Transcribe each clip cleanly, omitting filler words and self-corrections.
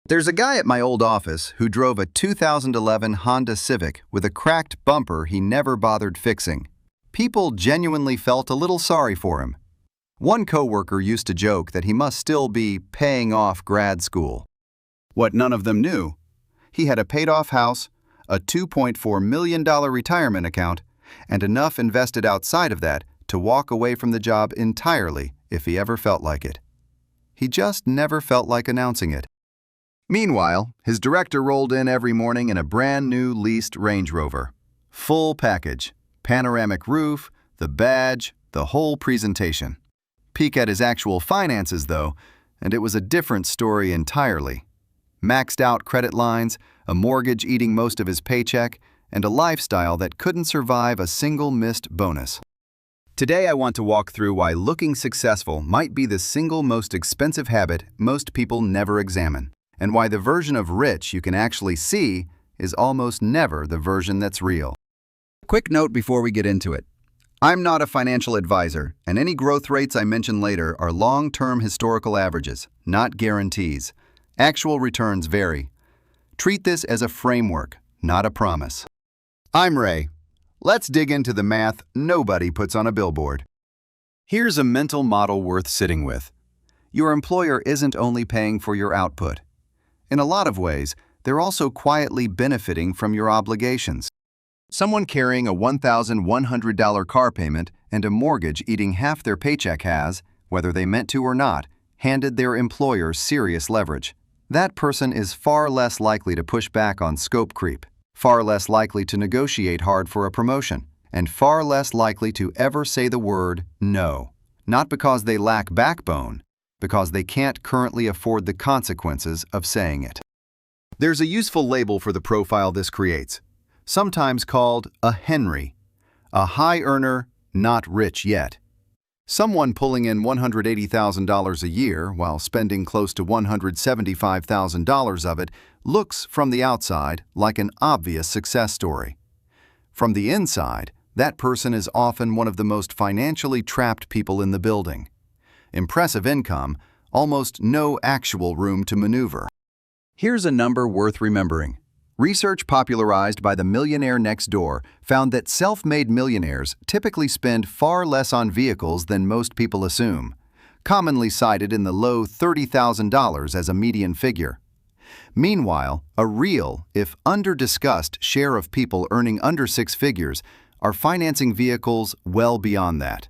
There's a guy at my old office who drove a 2011 Honda Civic with a cracked bumper he never bothered fixing. People genuinely felt a little sorry for him. One coworker used to joke that he must still be paying off grad school. What none of them knew, he had a paid-off house, a $2.4 million retirement account, and enough invested outside of that to walk away from the job entirely if he ever felt like it. He just never felt like announcing it. Meanwhile, his director rolled in every morning in a brand new leased Range Rover. Full package, panoramic roof, the badge, the whole presentation. Peek at his actual finances, though, and it was a different story entirely. Maxed out credit lines, a mortgage eating most of his paycheck, and a lifestyle that couldn't survive a single missed bonus. Today I want to walk through why looking successful might be the single most expensive habit most people never examine, and why the version of rich you can actually see is almost never the version that's real. Quick note before we get into it. I'm not a financial advisor, and any growth rates I mention later are long-term historical averages, not guarantees. Actual returns vary. Treat this as a framework, not a promise. I'm Ray. Let's dig into the math nobody puts on a billboard. Here's a mental model worth sitting with. Your employer isn't only paying for your output. In a lot of ways, they're also quietly benefiting from your obligations. Someone carrying a $1,100 car payment and a mortgage eating half their paycheck has, whether they meant to or not, handed their employer serious leverage. That person is far less likely to push back on scope creep, far less likely to negotiate hard for a promotion, and far less likely to ever say the word no. Not because they lack backbone, because they can't currently afford the consequences of saying it. There's a useful label for the profile this creates, sometimes called a Henry, a high earner, not rich yet. Someone pulling in $180,000 a year while spending close to $175,000 of it looks from the outside like an obvious success story. From the inside, that person is often one of the most financially trapped people in the building. Impressive income, almost no actual room to maneuver. Here's a number worth remembering. Research popularized by the Millionaire Next Door found that self-made millionaires typically spend far less on vehicles than most people assume, commonly cited in the low $30,000 as a median figure. Meanwhile, a real, if under-discussed, share of people earning under six figures are financing vehicles well beyond that.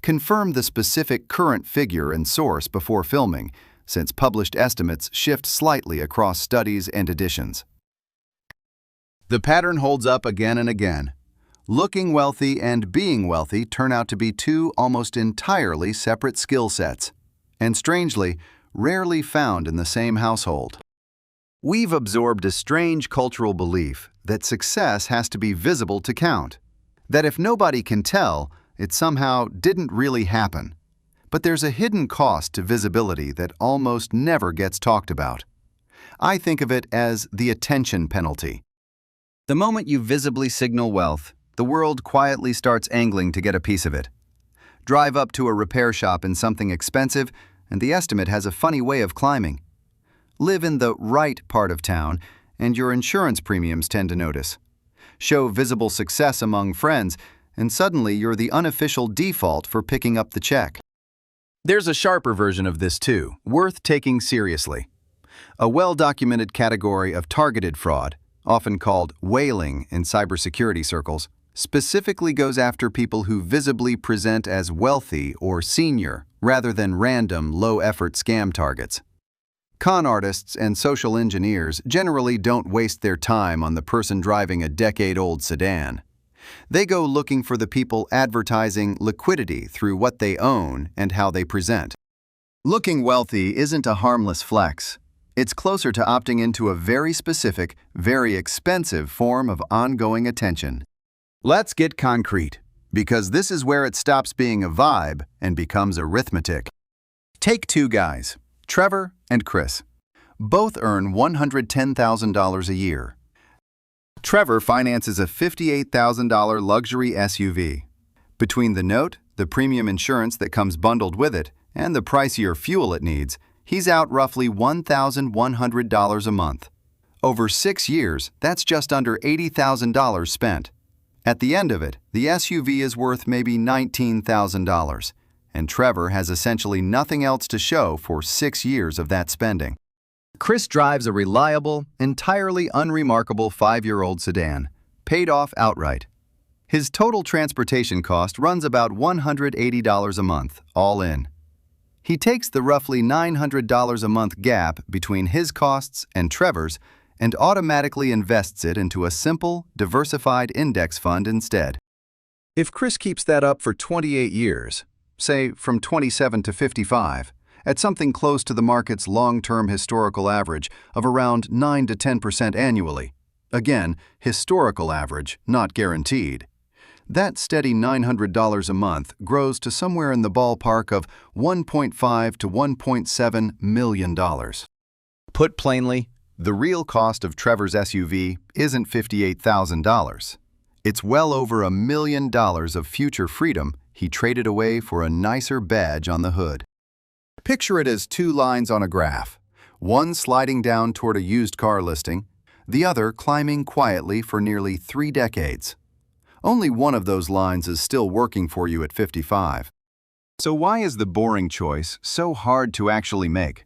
Confirm the specific current figure and source before filming, since published estimates shift slightly across studies and editions. The pattern holds up again and again. Looking wealthy and being wealthy turn out to be two almost entirely separate skill sets, and strangely, rarely found in the same household. We've absorbed a strange cultural belief that success has to be visible to count, that if nobody can tell, it somehow didn't really happen. But there's a hidden cost to visibility that almost never gets talked about. I think of it as the attention penalty. The moment you visibly signal wealth, the world quietly starts angling to get a piece of it. Drive up to a repair shop in something expensive, and the estimate has a funny way of climbing. Live in the right part of town, and your insurance premiums tend to notice. Show visible success among friends, and suddenly you're the unofficial default for picking up the check. There's a sharper version of this too, worth taking seriously. A well-documented category of targeted fraud, often called whaling in cybersecurity circles, specifically goes after people who visibly present as wealthy or senior rather than random low-effort scam targets. Con artists and social engineers generally don't waste their time on the person driving a decade-old sedan. They go looking for the people advertising liquidity through what they own and how they present. Looking wealthy isn't a harmless flex. It's closer to opting into a very specific, very expensive form of ongoing attention. Let's get concrete, because this is where it stops being a vibe and becomes arithmetic. Take two guys, Trevor and Chris. Both earn $110,000 a year. Trevor finances a $58,000 luxury SUV. Between the note, the premium insurance that comes bundled with it, and the pricier fuel it needs, He's out roughly $1,100 a month. Over 6 years, that's just under $80,000 spent. At the end of it, the SUV is worth maybe $19,000, and Trevor has essentially nothing else to show for 6 years of that spending. Chris drives a reliable, entirely unremarkable 5-year-old sedan, paid off outright. His total transportation cost runs about $180 a month, all in. He takes the roughly $900 a month gap between his costs and Trevor's and automatically invests it into a simple, diversified index fund instead. If Chris keeps that up for 28 years, say from 27 to 55, at something close to the market's long-term historical average of around 9 to 10% annually, again, historical average, not guaranteed, that steady $900 a month grows to somewhere in the ballpark of $1.5 to $1.7 million. Put plainly, the real cost of Trevor's SUV isn't $58,000. It's well over $1 million of future freedom he traded away for a nicer badge on the hood. Picture it as 2 lines on a graph, one sliding down toward a used car listing, the other climbing quietly for nearly 3 decades. Only one of those lines is still working for you at 55. So why is the boring choice so hard to actually make?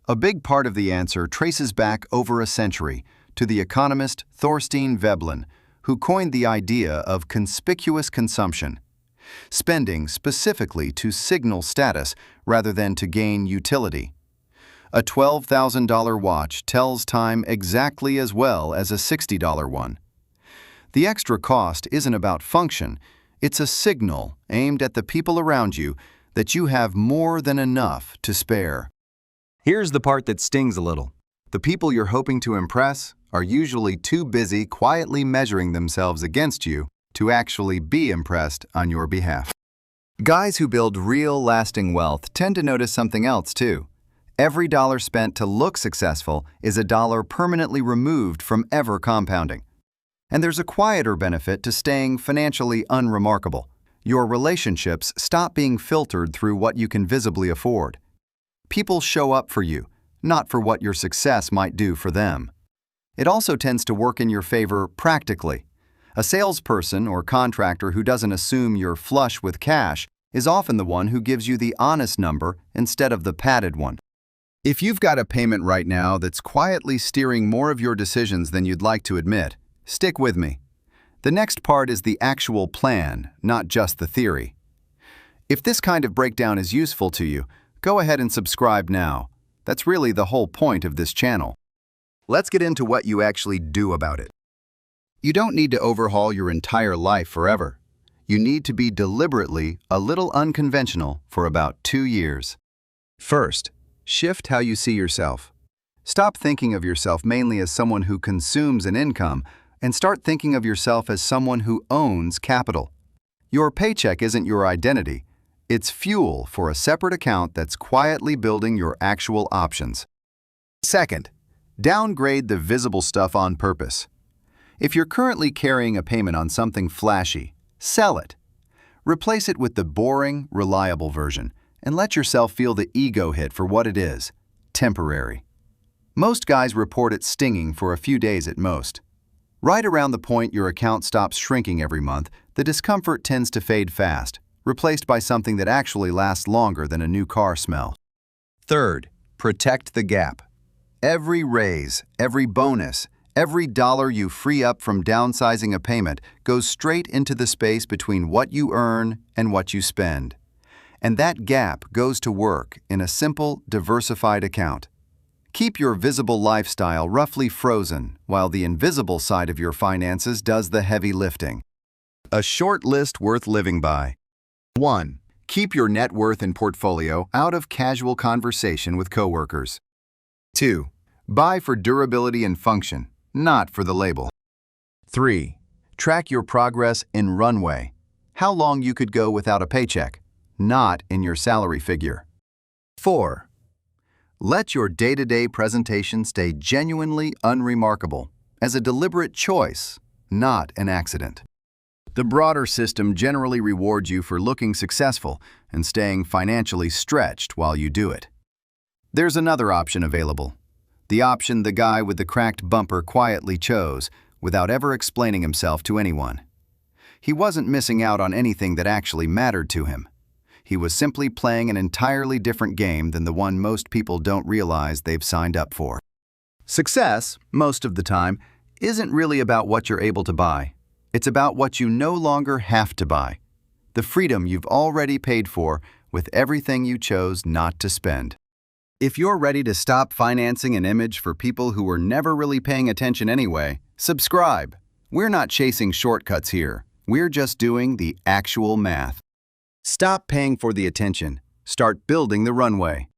A big part of the answer traces back over a century to the economist Thorstein Veblen, who coined the idea of conspicuous consumption, spending specifically to signal status rather than to gain utility. A $12,000 watch tells time exactly as well as a $60 one. The extra cost isn't about function, it's a signal aimed at the people around you that you have more than enough to spare. Here's the part that stings a little. The people you're hoping to impress are usually too busy quietly measuring themselves against you to actually be impressed on your behalf. Guys who build real, lasting wealth tend to notice something else too. Every dollar spent to look successful is a dollar permanently removed from ever compounding. And there's a quieter benefit to staying financially unremarkable. Your relationships stop being filtered through what you can visibly afford. People show up for you, not for what your success might do for them. It also tends to work in your favor practically. A salesperson or contractor who doesn't assume you're flush with cash is often the one who gives you the honest number instead of the padded one. If you've got a payment right now that's quietly steering more of your decisions than you'd like to admit, stick with me. The next part is the actual plan, not just the theory. If this kind of breakdown is useful to you, go ahead and subscribe now. That's really the whole point of this channel. Let's get into what you actually do about it. You don't need to overhaul your entire life forever. You need to be deliberately a little unconventional for about 2 years. First, shift how you see yourself. Stop thinking of yourself mainly as someone who consumes an income and start thinking of yourself as someone who owns capital. Your paycheck isn't your identity. It's fuel for a separate account that's quietly building your actual options. Second, downgrade the visible stuff on purpose. If you're currently carrying a payment on something flashy, sell it. Replace it with the boring, reliable version and let yourself feel the ego hit for what it is, temporary. Most guys report it stinging for a few days at most. Right around the point your account stops shrinking every month, the discomfort tends to fade fast, replaced by something that actually lasts longer than a new car smell. Third, protect the gap. Every raise, every bonus, every dollar you free up from downsizing a payment goes straight into the space between what you earn and what you spend. And that gap goes to work in a simple, diversified account. Keep your visible lifestyle roughly frozen while the invisible side of your finances does the heavy lifting. A short list worth living by. 1. Keep your net worth and portfolio out of casual conversation with coworkers. 2. Buy for durability and function, not for the label. 3. Track your progress in Runway. How long you could go without a paycheck, not in your salary figure. 4. Let your day-to-day presentation stay genuinely unremarkable, as a deliberate choice, not an accident. The broader system generally rewards you for looking successful and staying financially stretched while you do it. There's another option available. The option the guy with the cracked bumper quietly chose without ever explaining himself to anyone. He wasn't missing out on anything that actually mattered to him. He was simply playing an entirely different game than the one most people don't realize they've signed up for. Success, most of the time, isn't really about what you're able to buy. It's about what you no longer have to buy. The freedom you've already paid for with everything you chose not to spend. If you're ready to stop financing an image for people who were never really paying attention anyway, subscribe. We're not chasing shortcuts here. We're just doing the actual math. Stop paying for the attention. Start building the runway.